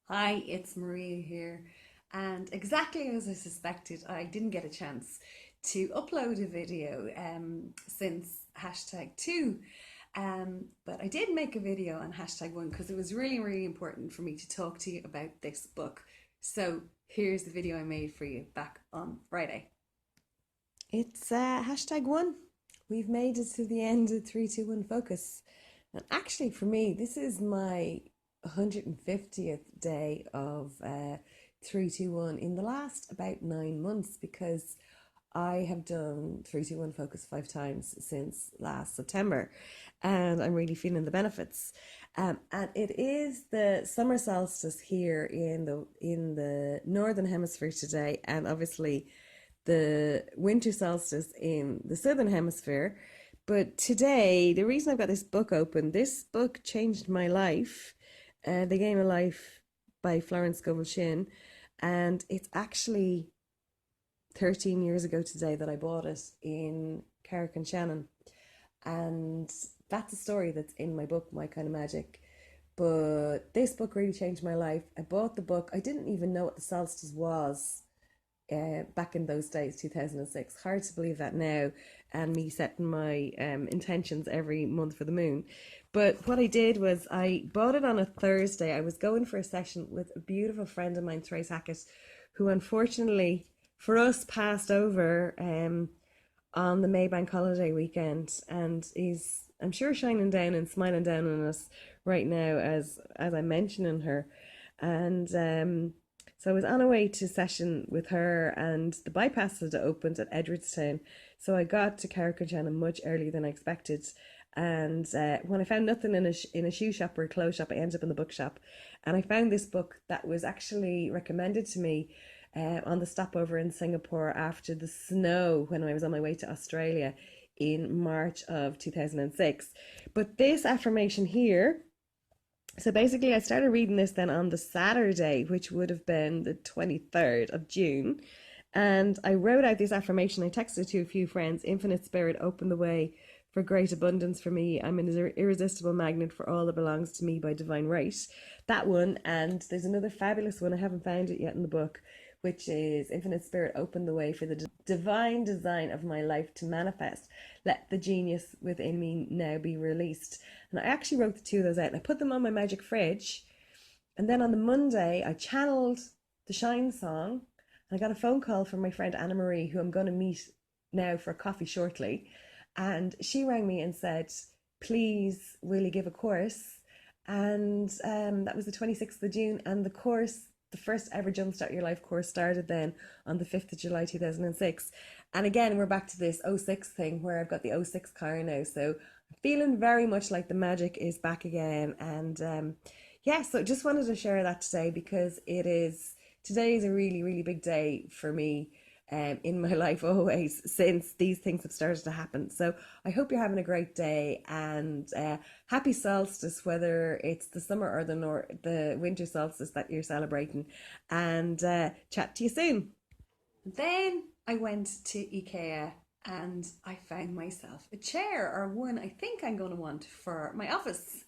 Hi, it's Maria here. And exactly as I suspected, I didn't get a chance to upload a video since hashtag two. But I did make a video on hashtag one because it was really, really important for me to talk to you about this book. So here's the video I made for you back on Friday. It's hashtag one. We've made it to the end of 321 Focus. And actually, for me, this is my 150th day of 321 in the last about 9 months because I have done 321 Focus 5 times since last September and I'm really feeling the benefits. And it is the summer solstice here in the northern hemisphere today, and obviously the winter solstice in the southern hemisphere. But today, the reason I've got this book open, this book changed my life. The Game of Life by Florence Scovel Shinn. And it's actually 13 years ago today that I bought it in Carrick and Shannon. And that's a story that's in my book, My Kind of Magic. But this book really changed my life. I bought the book. I didn't even know what the solstice was back in those days, 2006. Hard to believe that now, and me setting my intentions every month for the moon. But what I did was I bought it on a Thursday. I was going for a session with a beautiful friend of mine, Trace Hackett, who unfortunately for us passed over on the Maybank holiday weekend, and he's, I'm sure, shining down and smiling down on us right now as I'm mentioning her. And so I was on a way to session with her, and the bypass had opened at Edwardstown. So I got to Carrick-on-Shannon much earlier than I expected. And when I found nothing in a shoe shop or a clothes shop, I ended up in the bookshop. And I found this book that was actually recommended to me on the stopover in Singapore after the snow when I was on my way to Australia in March of 2006. But this affirmation here, so basically, I started reading this then on the Saturday, which would have been the 23rd of June. And I wrote out this affirmation. I texted it to a few friends. Infinite Spirit, open the way for great abundance for me. I'm an irresistible magnet for all that belongs to me by divine right. That one. And there's another fabulous one. I haven't found it yet in the book, which is Infinite Spirit, open the way for the divine design of my life to manifest. Let the genius within me now be released. And I actually wrote the two of those out and I put them on my magic fridge. And then on the Monday, I channeled the Shine song. And I got a phone call from my friend Anna Marie, who I'm going to meet now for coffee shortly. And she rang me and said, please, will you give a course? And that was the 26th of June. And the course, the first ever Jumpstart Your Life course, started then on the 5th of July 2006. And again, we're back to this '06 thing where I've got the '06 car now. So I'm feeling very much like the magic is back again. And yeah, so just wanted to share that today because today is a really, really big day for me in my life always since these things have started to happen. So I hope you're having a great day, and happy solstice, whether it's the summer or the winter solstice that you're celebrating. And chat to you soon. Then I went to IKEA and I found myself a chair, or one I think I'm going to want for my office.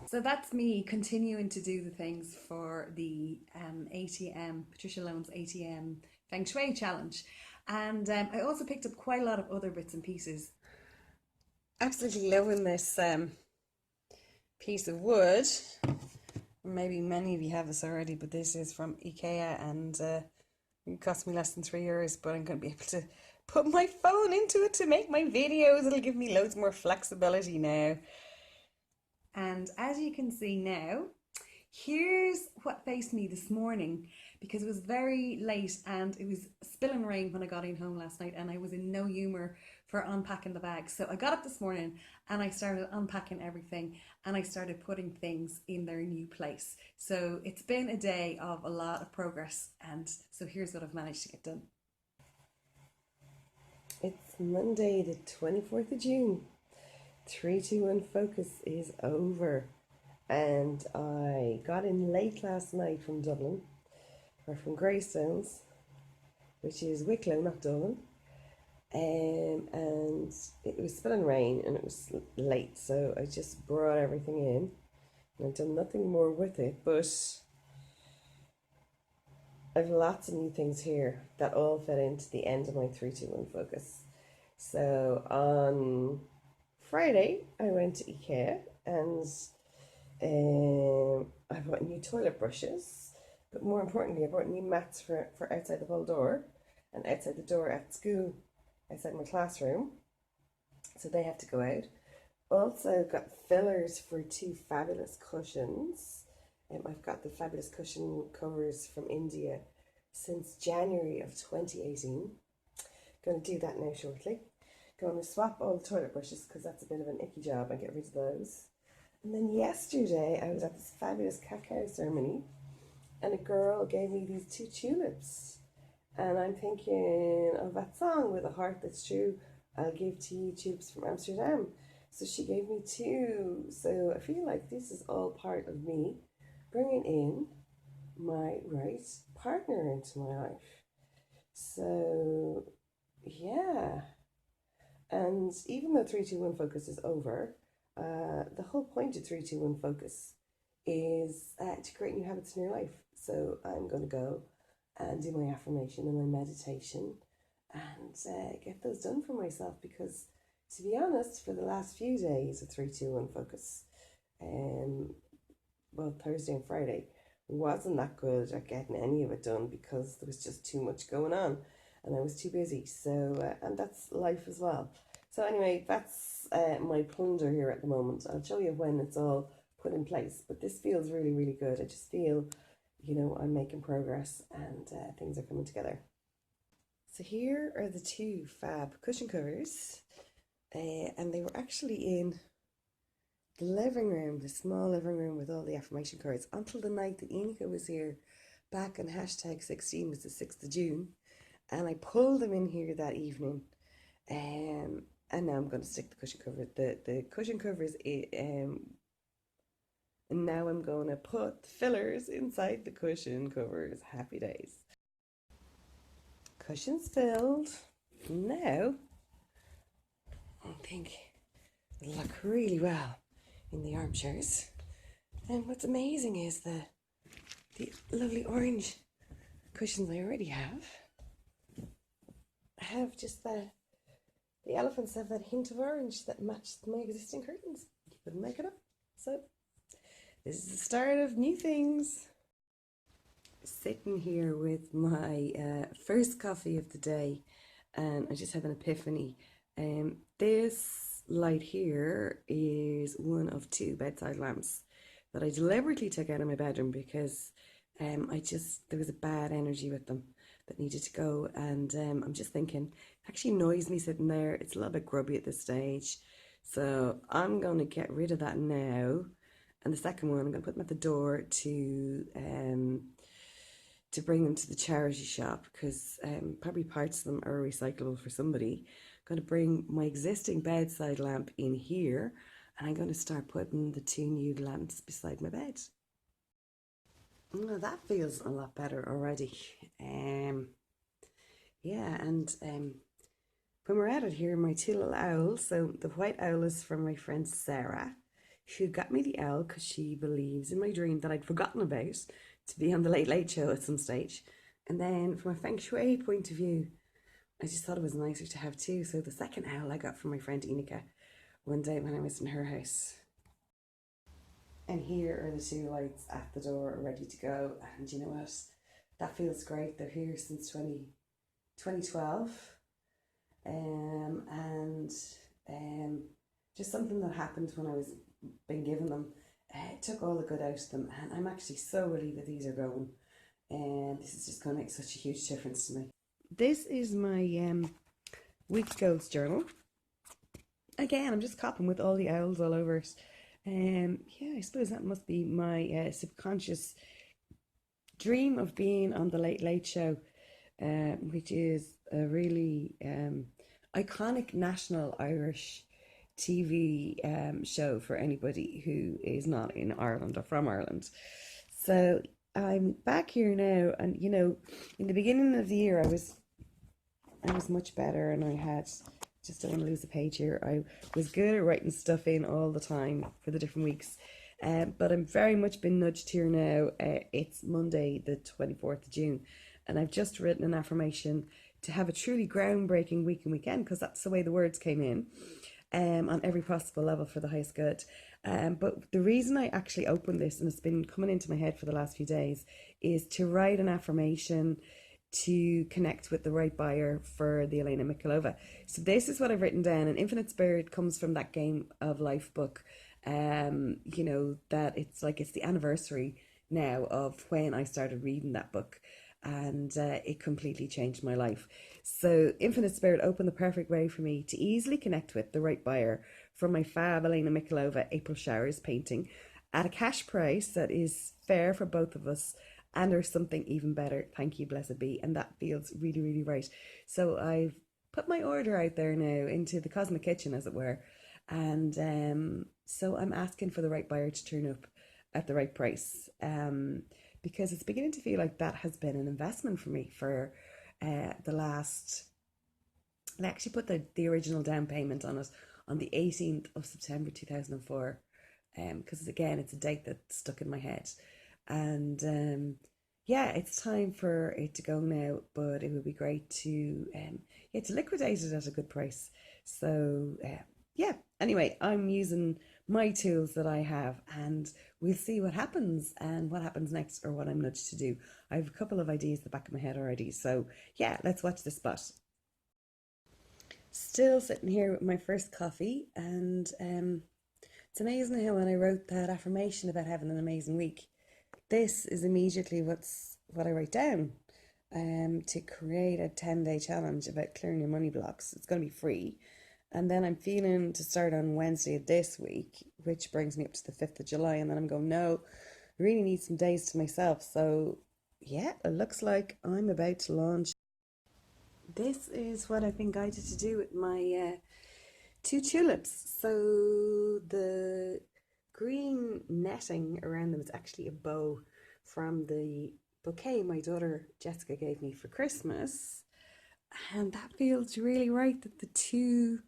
So that's me continuing to do the things for the ATM, Patricia Loan's ATM Feng Shui Challenge. And I also picked up quite a lot of other bits and pieces. Absolutely loving this piece of wood. Maybe many of you have this already, but this is from IKEA, and it cost me less than €3, but I'm going to be able to put my phone into it to make my videos. It'll give me loads more flexibility now. And as you can see now, here's what faced me this morning, because it was very late and it was spilling rain when I got in home last night and I was in no humour for unpacking the bags. So I got up this morning and I started unpacking everything and I started putting things in their new place. So it's been a day of a lot of progress, and so here's what I've managed to get done. It's Monday the 24th of June. 321 Focus is over, and I got in late last night from Dublin, or from Greystones, which is Wicklow, not Dublin. And it was spilling rain and it was late, so I just brought everything in and I've done nothing more with it, but I've lots of new things here that all fit into the end of my 3-2-1 focus. So on Friday, I went to IKEA and I bought new toilet brushes, but more importantly, I bought new mats for outside the whole door and outside the door at school, outside my classroom. So they have to go out. Also got fillers for two fabulous cushions. I've got the fabulous cushion covers from India since January of 2018. Going to do that now shortly. Going to swap all the toilet brushes because that's a bit of an icky job and get rid of those. And then yesterday I was at this fabulous cacao ceremony and a girl gave me these two tulips. And I'm thinking of that song with a heart that's true. I'll give to you tulips from Amsterdam. So she gave me two. So I feel like this is all part of me bringing in my right partner into my life. So yeah. And even though 3-2-1 focus is over, the whole point of 3-2-1 focus is to create new habits in your life. So I'm going to go and do my affirmation and my meditation and get those done for myself because, to be honest, for the last few days of 3-2-1 focus, well, Thursday and Friday, wasn't that good at getting any of it done because there was just too much going on and I was too busy. So, and that's life as well. So anyway, that's my plunder here at the moment. I'll show you when it's all put in place, but this feels really, really good. I just feel, I'm making progress and things are coming together. So here are the two fab cushion covers, and they were actually in the living room, the small living room with all the affirmation cards, until the night that Enika was here back on hashtag 16 was the 6th of June. And I pulled them in here that evening. And now I'm going to stick the cushion cover, the cushion covers, and now I'm going to put fillers inside the cushion covers. Happy days. Cushions filled. Now, I think it'll look really well in the armchairs. And what's amazing is the lovely orange cushions I already have. I have just the elephants have that hint of orange that matched my existing curtains. You couldn't make it up. So this is the start of new things. Sitting here with my first coffee of the day, and I just had an epiphany. This light here is one of two bedside lamps that I deliberately took out of my bedroom because there was a bad energy with them that needed to go, and I'm just thinking, it actually annoys me sitting there. It's a little bit grubby at this stage, so I'm going to get rid of that now. And the second one, I'm going to put them at the door to bring them to the charity shop because probably parts of them are recyclable for somebody. I'm going to bring my existing bedside lamp in here, and I'm going to start putting the two new lamps beside my bed. Well, that feels a lot better already. Yeah, and when we're at it here, my two little owls. So the white owl is from my friend Sarah, who got me the owl because she believes in my dream that I'd forgotten about to be on the Late Late Show at some stage. And then from a feng shui point of view, I just thought it was nicer to have two. So the second owl I got from my friend Enika one day when I was in her house. And here are the two lights at the door ready to go. And you know what? That feels great. They're here since 2012. And just something that happened when I was being given them. It took all the good out of them. And I'm actually so relieved that these are going. And this is just going to make such a huge difference to me. This is my week goals journal. Again, I'm just copping with all the owls all over it. Yeah, I suppose that must be my subconscious dream of being on the Late Late Show, which is a really iconic national Irish TV show for anybody who is not in Ireland or from Ireland. So I'm back here now, and in the beginning of the year I was I was much better, and I had, just don't want to lose a page here, I was good at writing stuff in all the time for the different weeks. But I'm very much been nudged here now. It's Monday, the 24th of June, and I've just written an affirmation to have a truly groundbreaking week and weekend, because that's the way the words came in, on every possible level for the highest good. But the reason I actually opened this, and it's been coming into my head for the last few days, is to write an affirmation to connect with the right buyer for the Elena Mikulova. So this is what I've written down. And Infinite Spirit comes from that Game of Life book. You know, that it's like it's the anniversary now of when I started reading that book, and it completely changed my life. So Infinite Spirit opened the perfect way for me to easily connect with the right buyer for my fab Elena Mikulova April Showers painting at a cash price that is fair for both of us, and there's something even better. Thank you, blessed be. And that feels really, really right. So I've put my order out there now into the Cosmic Kitchen, as it were. And so I'm asking for the right buyer to turn up at the right price, because it's beginning to feel like that has been an investment for me for the last. I actually put the original down payment on it on the 18th of September 2004, because again, it's a date that stuck in my head. And yeah, it's time for it to go now, but it would be great to yeah, to liquidate it at a good price. So yeah, anyway, I'm using my tools that I have, and we'll see what happens and what happens next, or what I'm nudged to do. I have a couple of ideas in the back of my head already. So yeah, let's watch this spot. Still sitting here with my first coffee, and it's amazing how when I wrote that affirmation about having an amazing week, this is immediately what I write down, to create a 10-day challenge about clearing your money blocks. It's going to be free. And then I'm feeling to start on Wednesday of this week, which brings me up to the 5th of July. And then I'm going, no, I really need some days to myself. So yeah, it looks like I'm about to launch. This is what I've been guided to do with my two tulips. So the green netting around them is actually a bow from the bouquet my daughter Jessica gave me for Christmas. And that feels really right, that the two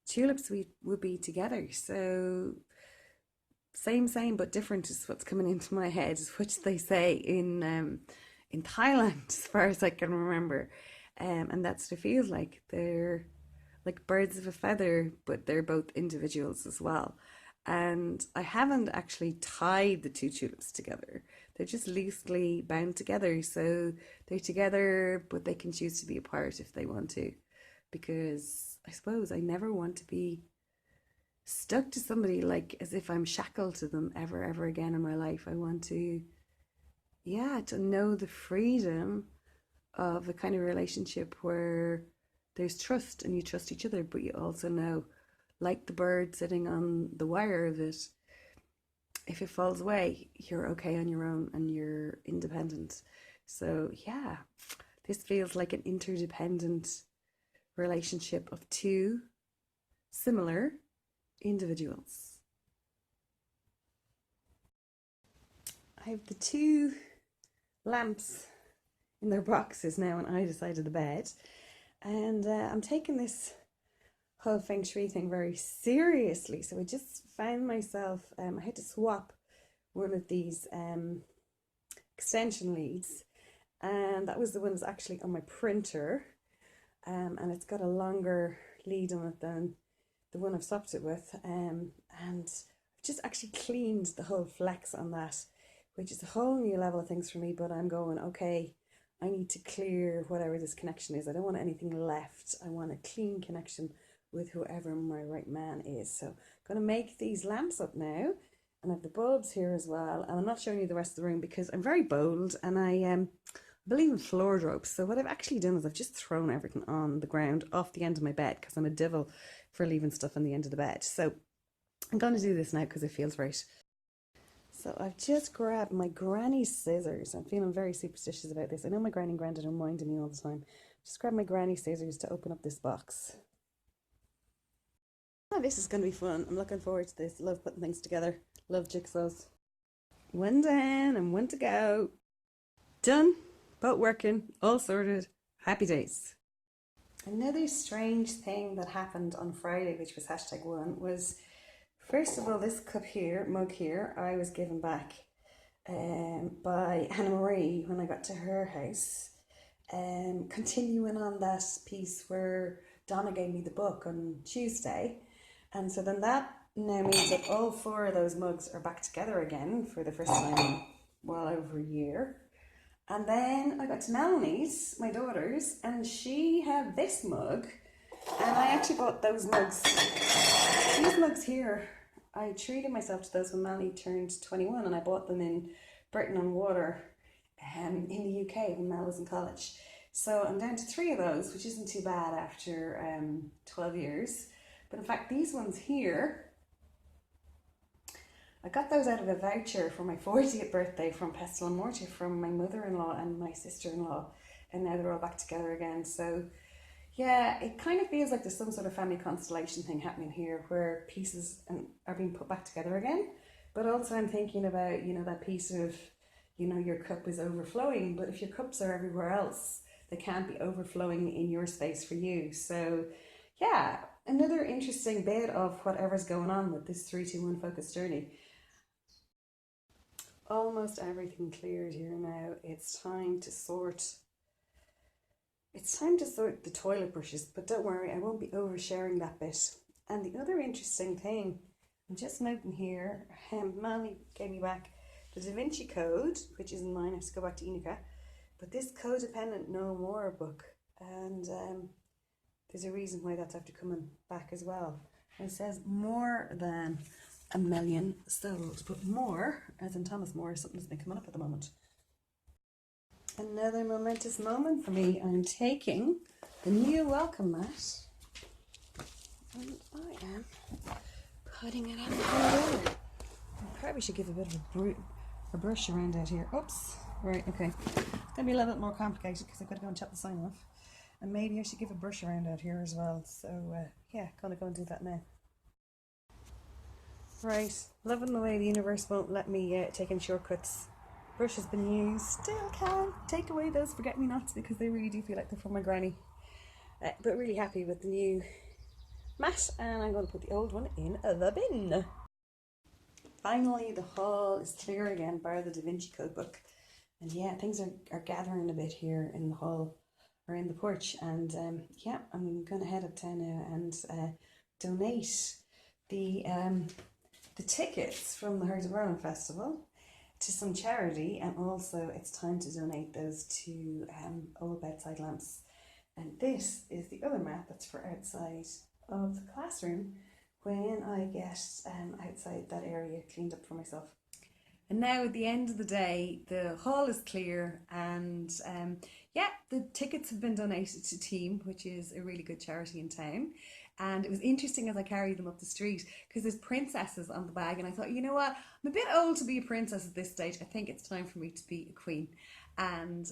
tulips would be together. So same but different is what's coming into my head, which they say in Thailand, as far as I can remember. And that's what it feels like. They're like birds of a feather, but they're both individuals as well. And I haven't actually tied the two tulips together. They're just loosely bound together. So they're together, but they can choose to be apart if they want to. Because I suppose I never want to be stuck to somebody, like as if I'm shackled to them ever again in my life. I want to, yeah, to know the freedom of a kind of relationship where there's trust and you trust each other, but you also know, like the bird sitting on the wire of it, if it falls away, you're okay on your own and you're independent. So yeah, this feels like an interdependent relationship of two similar individuals. I have the two lamps in their boxes now on either side of the bed, and I'm taking this whole feng shui thing very seriously. So I just found myself, I had to swap one of these extension leads, and that was the one that's actually on my printer, and it's got a longer lead on it than the one I've swapped it with, and I've just actually cleaned the whole flex on that, which is a whole new level of things for me. But I'm going, okay, I need to clear whatever this connection is. I don't want anything left. I want a clean connection with whoever my right man is. So I'm going to make these lamps up now, and I have the bulbs here as well. And I'm not showing you the rest of the room because I'm very bold, and I believe in floor ropes. So what I've actually done is I've just thrown everything on the ground off the end of my bed, because I'm a devil for leaving stuff on the end of the bed. So I'm going to do this now because it feels right. So I've just grabbed my granny's scissors. I'm feeling very superstitious about this. I know my granny and granddad are reminding me all the time. Just grab my granny scissors to open up this box. Oh, this is going to be fun. I'm looking forward to this. Love putting things together. Love jigsaws. One down and one to go. Done. Both working. All sorted. Happy days. Another strange thing that happened on Friday, which was #1, was first of all, this cup here, mug here, I was given back by Anna Marie when I got to her house. Continuing on that piece where Donna gave me the book on Tuesday. And so then that now means that all 4 of those mugs are back together again for the first time in well over a year. And then I got to Melanie's, my daughter's, and she had this mug. And I actually bought those mugs. These mugs here, I treated myself to those when Melanie turned 21, and I bought them in Burton on Water in the UK when Mel was in college. So I'm down to 3 of those, which isn't too bad after 12 years. But in fact, these ones here, I got those out of a voucher for my 40th birthday from Pestle and Mortar from my mother-in-law and my sister-in-law, and now they're all back together again. So yeah, it kind of feels like there's some sort of family constellation thing happening here where pieces are being put back together again. But also I'm thinking about, that piece of, your cup is overflowing, but if your cups are everywhere else, they can't be overflowing in your space for you. So yeah, another interesting bit of whatever's going on with this 321 focus journey. Almost everything cleared here now. It's time to sort the toilet brushes, but don't worry, I won't be oversharing that bit. And the other interesting thing, I'm just noting here, Melanie gave me back the Da Vinci Code, which isn't mine, I have to go back to Inika, but this Codependent No More book, and there's a reason why that's after coming back as well. And it says more than 1 million sold, but more, as in Thomas More, something's been coming up at the moment. Another momentous moment for me. I'm taking the new welcome mat and I am putting it on the floor. I probably should give a bit of a brush around out here. Oops. Right, okay. It's going to be a little bit more complicated because I've got to go and chop the sign off. And maybe I should give a brush around out here as well. So yeah, gonna go and do that now. Right, loving the way the universe won't let me take in shortcuts. Brush has been used, still can't take away those forget-me-nots because they really do feel like they're from my granny. But really happy with the new mat, and I'm going to put the old one in the bin. Finally, the hall is clear again, bar the Da Vinci Code book. And yeah, things are gathering a bit here in the hall, or in the porch, and yeah, I'm going to head uptown now and donate the tickets from the Heart of Ireland Festival to some charity, and also it's time to donate those to old bedside lamps. And this is the other mat that's for outside of the classroom when I get outside that area cleaned up for myself. And now at the end of the day, the hall is clear, and yeah, the tickets have been donated to Team, which is a really good charity in town. And it was interesting as I carried them up the street because there's princesses on the bag, and I thought, you know what, I'm a bit old to be a princess at this stage. I think it's time for me to be a queen. And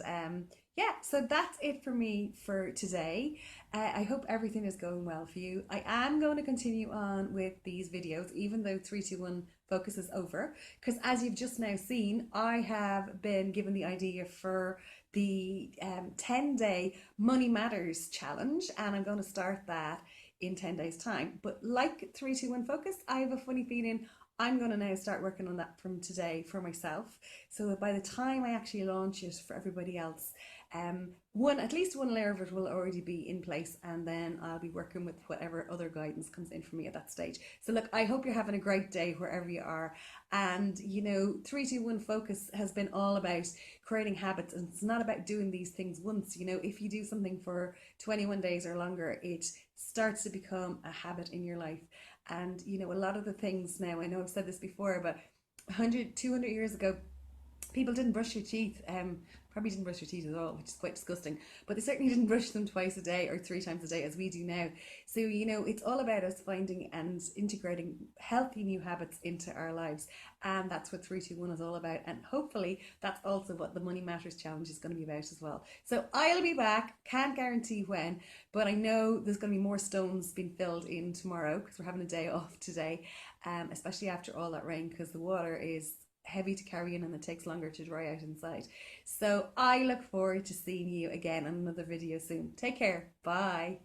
yeah, so that's it for me for today. I hope everything is going well for you. I am going to continue on with these videos even though 321 focus is over, because as you've just now seen, I have been given the idea for the 10-day Money Matters challenge, and I'm going to start that in 10 days time. But like 321 focus, I have a funny feeling I'm going to now start working on that from today for myself, so that by the time I actually launch it for everybody else, at least one layer of it will already be in place, and then I'll be working with whatever other guidance comes in for me at that stage. So look, I hope you're having a great day wherever you are. And 321 focus has been all about creating habits, and it's not about doing these things once. If you do something for 21 days or longer, it starts to become a habit in your life. And a lot of the things now, I know I've said this before, but 100, 200 years ago, people didn't brush their teeth, probably didn't brush their teeth at all, which is quite disgusting, but they certainly didn't brush them twice a day or 3 times a day as we do now. So it's all about us finding and integrating healthy new habits into our lives, and that's what 321 is all about. And hopefully that's also what the Money Matters challenge is going to be about as well. So I'll be back, can't guarantee when, but I know there's going to be more stones being filled in tomorrow because we're having a day off today, especially after all that rain, because the water is heavy to carry in and it takes longer to dry out inside. So I look forward to seeing you again in another video soon. Take care. Bye.